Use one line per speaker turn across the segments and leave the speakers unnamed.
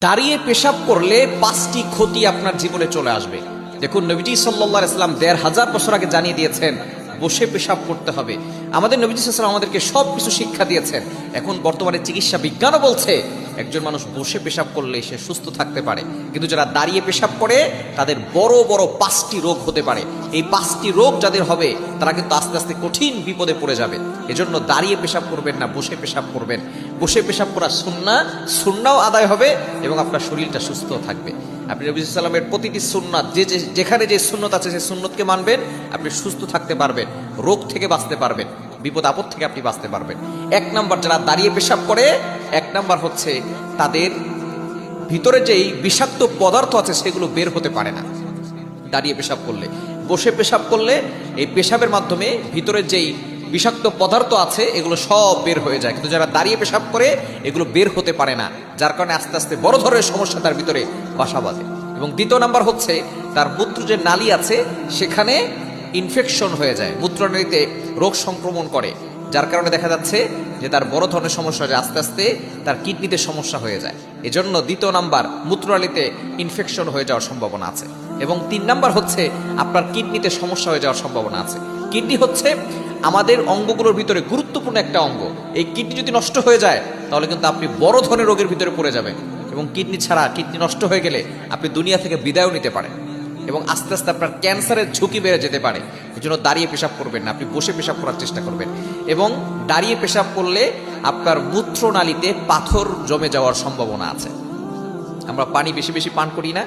দাঁড়িয়ে পেশাব করলে 5টি ক্ষতি আপনার জীবনে চলে আসবে। দেখুন, নবীজি সাল্লাল্লাহু আলাইহি ওয়াসাল্লাম 1500 বছর আগে জানিয়ে দিয়েছেন বসে পেশাব করতে হবে। আমাদের নবীজি সাল্লাল্লাহু আলাইহি ওয়াসাল্লাম আমাদেরকে সবকিছু শিক্ষা দিয়েছেন। এখন বর্তমানে চিকিৎসা বিজ্ঞানও বলছে একজন মানুষ বসে পেশাব করলে সে সুস্থ থাকতে পারে, কিন্তু যারা দাঁড়িয়ে পেশাব করে তাদের বড় বড় 5টি রোগ হতে পারে। এই 5টি রোগ যাদের হবে তারা কিন্তু আস্তে আস্তে কঠিন বিপদে পড়ে যাবে। এজন্য দাঁড়িয়ে পেশাব করবেন না, বসে পেশাব করবেন। বসে পেশাব করা সুন্নাও আদায় হবে এবং আপনার শরীরটা সুস্থ থাকবে। আপনি নবী সাল্লাল্লাহু আলাইহি ওয়াসাল্লামের প্রতিটি সুন্নাত যেখানে যে সুন্নত আছে সেই সুন্নতকে মানবেন, আপনি সুস্থ থাকতে পারবেন, রোগ থেকে বাঁচতে পারবেন, বিপদ আপদ থেকে আপনি বাঁচতে পারবেন। 1 নাম্বার, যারা দাঁড়িয়ে পেশাব করে 1 নাম্বার হচ্ছে তাদের ভিতরে যেই বিষাক্ত পদার্থ আছে সেগুলো বের হতে পারে না দাঁড়িয়ে পেশাব করলে। বসে পেশাব করলে এই পেশাবের মাধ্যমে ভিতরে যেই বিষাক্ত পদার্থ আছে এগুলো সব বের হয়ে যায়, কিন্তু যারা দাঁড়িয়ে পেশাব করে এগুলো বের হতে পারে না, যার কারণে আস্তে আস্তে বড় ধরনের সমস্যা তার ভিতরে বাসা বাঁধে। এবং 2 নাম্বার হচ্ছে তার মূত্র যে নালী আছে সেখানে ইনফেকশন হয়ে যায়, মূত্রনালীতে রোগ সংক্রমণ করে, যার কারণে দেখা যাচ্ছে যে তার বড় ধরনের সমস্যা হয়ে যায়, আস্তে আস্তে তার কিডনিতে সমস্যা হয়ে যায়। এজন্য 2 নাম্বার, মূত্রনালীতে ইনফেকশন হয়ে যাওয়ার সম্ভাবনা আছে। এবং 3 নাম্বার হচ্ছে আপনার কিডনিতে সমস্যা হয়ে যাওয়ার সম্ভাবনা আছে। কিডনি হচ্ছে আমাদের অঙ্গগুলোর ভিতরে গুরুত্বপূর্ণ একটা অঙ্গ। এই কিডনি যদি নষ্ট হয়ে যায় তাহলে কিন্তু আপনি বড় ধরনের রোগের ভিতরে পড়ে যাবেন, এবং কিডনি নষ্ট হয়ে গেলে আপনি দুনিয়া থেকে বিদায়ও নিতে পারেন, এবং আস্তে আস্তে আপনার ক্যান্সারের ঝুঁকি বেড়ে যেতে পারে। এই জন্য দাঁড়িয়ে পেশাব করবেন না, আপনি বসে পেশাব করার চেষ্টা করবেন। এবং দাঁড়িয়ে পেশাব করলে আপনার মূত্রনালীতে পাথর জমে যাওয়ার সম্ভাবনা আছে। আমরা পানি বেশি বেশি পান করি না,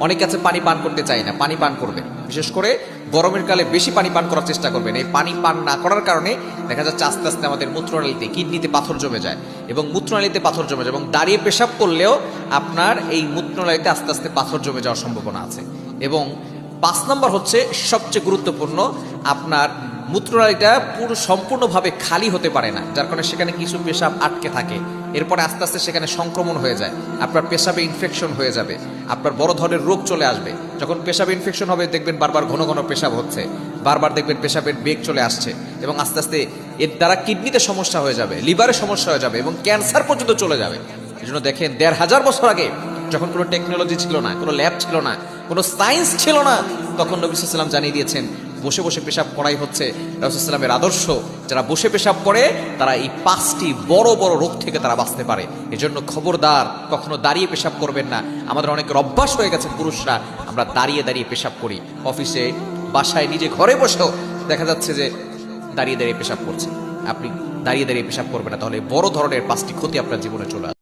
অনেক আছে পানি পান করতে চাই না, পানি পান করবেন। বিশেষ করে গরমের কালে বেশি পানি পান করার চেষ্টা করবেন। এই পানি পান না করার কারণে দেখা যাচ্ছে আস্তে আস্তে আমাদের মূত্রনালীতে, কিডনিতে পাথর জমে যায়, এবং মূত্রনালীতে পাথর জমে যায়, এবং দাঁড়িয়ে পেশাব করলেও আপনার এই মূত্রনালীতে আস্তে আস্তে পাথর জমে যাওয়ার সম্ভাবনা আছে। এবং 5 নম্বর হচ্ছে সবচেয়ে গুরুত্বপূর্ণ, আপনার মূত্রনালীটা সম্পূর্ণভাবে খালি হতে পারে না, যার কারণে সেখানে কিছু পেশাব আটকে থাকে। এরপরে আস্তে আস্তে সেখানে সংক্রমণ হয়ে যায়, আপনার পেশাবে ইনফেকশন হয়ে যাবে, আপনার বড় ধরনের রোগ চলে আসবে। যখন পেশাবে ইনফেকশন হবে দেখবেন বারবার ঘন ঘন পেশাব হচ্ছে, বারবার দেখবেন পেশাবের বেগ চলে আসছে, এবং আস্তে আস্তে এর দ্বারা কিডনিতে সমস্যা হয়ে যাবে, লিভারে সমস্যা হয়ে যাবে, এবং ক্যান্সার পর্যন্ত চলে যাবে। এই জন্য দেখেন 1500 বছর আগে যখন কোনো টেকনোলজি ছিল না, কোনো ল্যাব ছিল না, কোনো সায়েন্স ছিল না, তখন নবী সাল্লাল্লাহু আলাইহি ওয়াসাল্লাম জানিয়ে দিয়েছেন বসে বসে পেশাব করাই হচ্ছে রাসূলুল্লাহ সাল্লাল্লাহু আলাইহি ওয়াসাল্লামের আদর্শ। যারা বসে পেশাব করে তারা এই 5টি বড় বড় রোগ থেকে তারা বাঁচতে পারে। এজন্য খবরদার কখনো দাঁড়িয়ে পেশাব করবেন না। আমাদের অনেকের অভ্যাস হয়ে গেছে, পুরুষরা আমরা দাঁড়িয়ে দাঁড়িয়ে পেশাব করি, অফিসে, বাসায়, নিজে ঘরে বসেও দেখা যাচ্ছে যে দাঁড়িয়ে দাঁড়িয়ে পেশাব করছে। আপনি দাঁড়িয়ে দাঁড়িয়ে পেশাব করবেন না, তাহলে বড় ধরনের 5টি ক্ষতি আপনার জীবনে চলে আসবে।